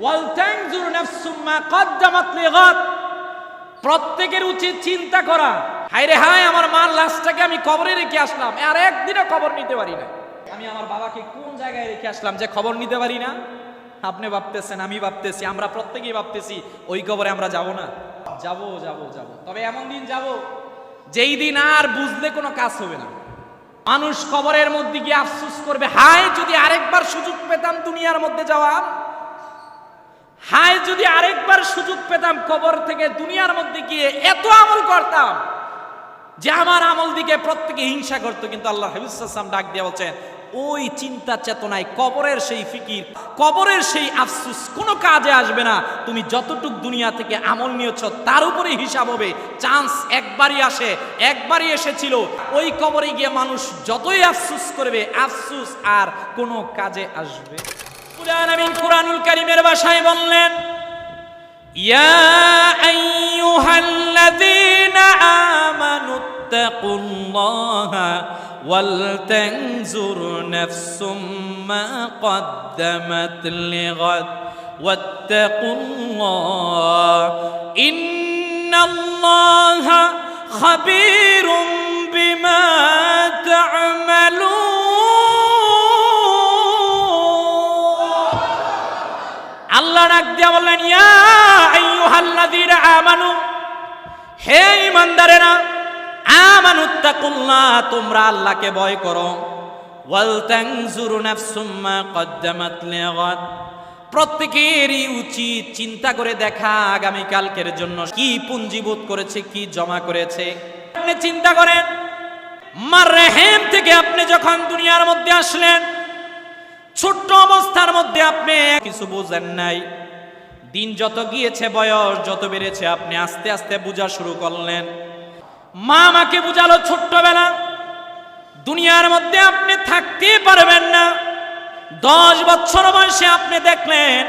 ওয়াল তানজুর নাফসুম মা কদ্দামাত লিগাদ, প্রত্যেকের উচিত চিন্তা করা, হায়রে হায় আমার মার লাশটাকে আমি কবরে রেখে আসলাম, আর একদিনও খবর নিতে পারি না। আমি আমার বাবাকে কোন জায়গায় রেখে আসলাম যে খবর নিতে পারি না? আপনি ভাবতেছেন, আমি ভাবতেছি, আমরা প্রত্যেকেই ভাবতেছি ওই কবরে আমরা যাব না। যাব যাব যাব, তবে এমন দিন যাব যেই দিন আর বুঝলে কোনো কাজ হবে না। মানুষ কবরের মধ্যে গিয়ে আফসোস করবে, হায় যদি আরেকবার সুযোগ পেতাম দুনিয়ার মধ্যে যাওয়ার, হায় যদি আরেকবার সুযোগ পেতাম কবর থেকে দুনিয়ার মধ্যে গিয়ে এত আমল করতাম যে আমার আমল দিকে প্রত্যেকে হিংসা করতো। কিন্তু আল্লাহ হাবিব সাল্লাল্লাহু আলাইহি ওয়াসাল্লাম ডাক দিয়ে বলছেন, ওই চিন্তা চেতনায় কবরের সেই ফিকির, কবরের সেই আফসোস কোনো কাজে আসবে না। তুমি যতটুক দুনিয়া থেকে আমল নিয়েছ তার উপরে হিসাব হবে। চান্স একবারই আসে, একবারই এসেছিল। ওই কবরে গিয়ে মানুষ যতই আফসোস করবে, আফসোস আর কোনো কাজে আসবে। কুরআনুল কারীমের ভাষায় বললেন, ইয়া আইয়ুহাল্লাযীনা আমানুত্তাকুল্লাহা ওয়াল তানজুর নাফসুম মা কদ্দামাত লিগাদ ওয়াত্তাকুল্লাহ ইন্নাল্লাহা খাবীরুম বিমা তা'মালুন। আল্লাহ ডাক দিয়া বললেন, ইয়া আইয়ুহাল্লাযীনা আমানু, হে ঈমানদারেরা, আমানুত্তাকুল্লাহ, তোমরা আল্লাহকে ভয় করো। ওয়াল তানজুর নাফসুম মা কদ্দামাত লিগাদ, প্রত্যেকেরই উচিত চিন্তা করে দেখা আগামী কালকের জন্য কি পুঞ্জীভূত করেছে, কি জমা করেছে। আপনি চিন্তা করেন, মার রেহেম থেকে আপনি যখন দুনিয়ার মধ্যে আসলেন, ছোট্ট অবস্থার মধ্যে আপনি কিছু বুঝেন নাই। দিন যত গিয়েছে, বয়স যত বেড়েছে, আপনি আস্তে আস্তে বোঝা শুরু করলেন। মা আমাকে বুঝালো ছোট্টবেলা দুনিয়ার মধ্যে আপনি থাকতে পারবেন না। 10 বছর বয়সে আপনি দেখলেন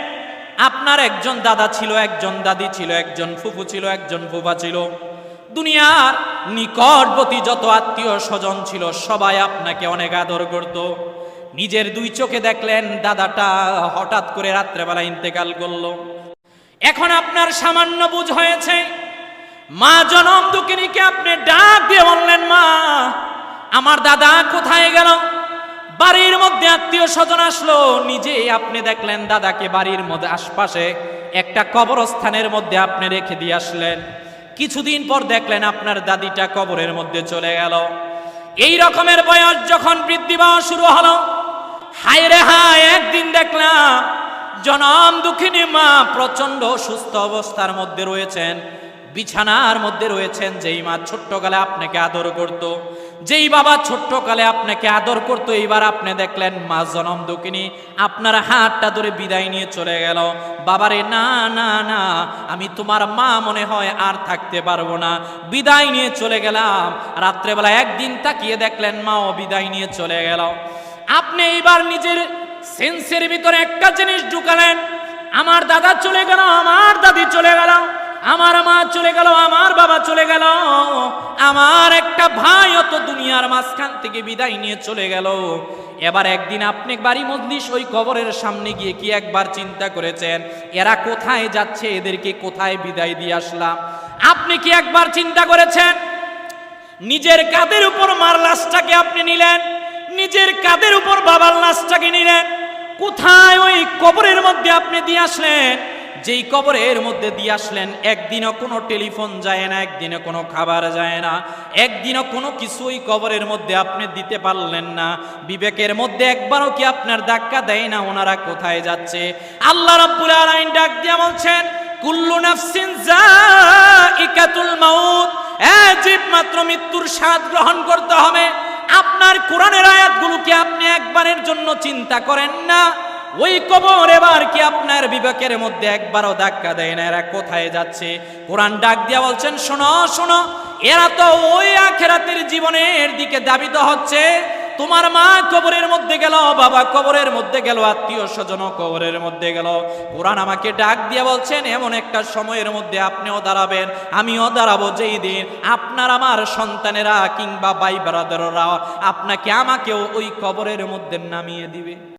আপনার একজন দাদা ছিল, একজন দাদি ছিল, একজন ফুফু ছিল, একজন ফুফা ছিল। দুনিয়ার নিকটবর্তী যত আত্মীয় স্বজন ছিল সবাই আপনাকে অনেক আদর করত। নিজের 2 চোখে দেখলেন দাদাটা হঠাৎ করে রাত্রেবেলা ইন্তেকাল করলো। এখন আপনার সামান্য বুঝ হয়েছে, মা জনম দুঃখিনীকে আপনি ডাক দিয়ে বললেন, মা আমার দাদা কোথায় গেল? বাড়ির মধ্যে আত্মীয় স্বজন আসলো, নিজেই আপনি দেখলেন দাদাকে বাড়ির মধ্যে আশপাশে একটা কবরস্থানের মধ্যে আপনি রেখে দিয়ে আসলেন। কিছুদিন পর দেখলেন আপনার দাদিটা কবরের মধ্যে চলে গেল। এই রকমের বয়স যখন বৃদ্ধি পাওয়া শুরু হলো, হায় রে হায়, একদিন দেখলাম জনম দুঃখিনী মা প্রচন্ড সুস্থ অবস্থার মধ্যে রয়েছেন, বিছানার মধ্যে রয়েছেন। যেই মা ছোট্টকালে আপনাকে আদর করত, যেই বাবা ছোট্টকালে আপনাকে আদর করত, এইবার আপনি দেখলেন মা জনম দুঃখিনী আপনার হাতটা ধরে বিদায় নিয়ে চলে গেল। বাবারে, না না না, আমি তোমার মা মনে হয় আর থাকতে পারবো না, বিদায় নিয়ে চলে গেলাম। রাত্রেবেলা একদিন তাকিয়ে দেখলেন মাও বিদায় নিয়ে চলে গেল। আপনি এইবার নিজের সেন্সের ভিতরে একটা জিনিস ঢুকালেন, আমার দাদা চলে গেল, আমার দাদি চলে গেল, আমার মা চলে গেল, আমার বাবা চলে গেল, আমার একটা ভাই অত দুনিয়ার মাঝখান থেকে বিদায় নিয়ে চলে গেল। এবার একদিন আপনি বাড়ি মজলিস ওই কবরের সামনে গিয়ে কি একবার চিন্তা করেছেন এরা কোথায় যাচ্ছে, এদেরকে কোথায় বিদায় দিয়ে আসলাম? আপনি কি একবার চিন্তা করেছেন? নিজের কাঁধের উপর মার লাশটাকে আপনি নিলেন, নিজের কাঁধের উপর বাবার লাশটাকে নিলেন, কোথায় ওই কবরের মধ্যে আপনি দিয়ে আসলেন। যেই কবরের মধ্যে দিয়ে আসলেন, একদিনও কোনো টেলিফোন যায় না, একদিনও কোনো খাবার যায় না, একদিনও কোনো কিছুই কবরের মধ্যে আপনি দিতে পারলেন না। বিবেকের মধ্যে একবারও কি আপনার ধাক্কা দেয় না ওনারা কোথায় যাচ্ছে? আল্লাহ রাব্বুল আলামিন ডাক দিয়ে বলছেন, কুল্লু নাফসিন যায়িকাতুল মাউত, জীব মাত্র মৃত্যুর স্বাদ গ্রহণ করতে হবে। আপনার কোরআনের আয়াতগুলোকে আপনি একবারের জন্য চিন্তা করেন না? ওই কবর এবার কি আপনার বিবেকের মধ্যে একবারও ধাক্কা দেয় না এরা কোথায় যাচ্ছে? কোরআন ডাক দিয়া বলছেন, শোনো শোনো, এরা তো ওই আখিরাতের জীবনের দিকে ধাবিত হচ্ছে। তোমার মা কবরের মধ্যে গেল, বাবা কবরের মধ্যে গেল, আত্মীয় স্বজন কবরের মধ্যে গেল। কোরআন আমাকে ডাক দিয়ে বলছেন, এমন একটা সময়ের মধ্যে আপনিও দাঁড়াবেন, আমিও দাঁড়াবো, যেই দিন আপনার আমার সন্তানেরা কিংবা ভাই ব্রাদাররা আপনাকে আমাকেও ওই কবরের মধ্যে নামিয়ে দিবে।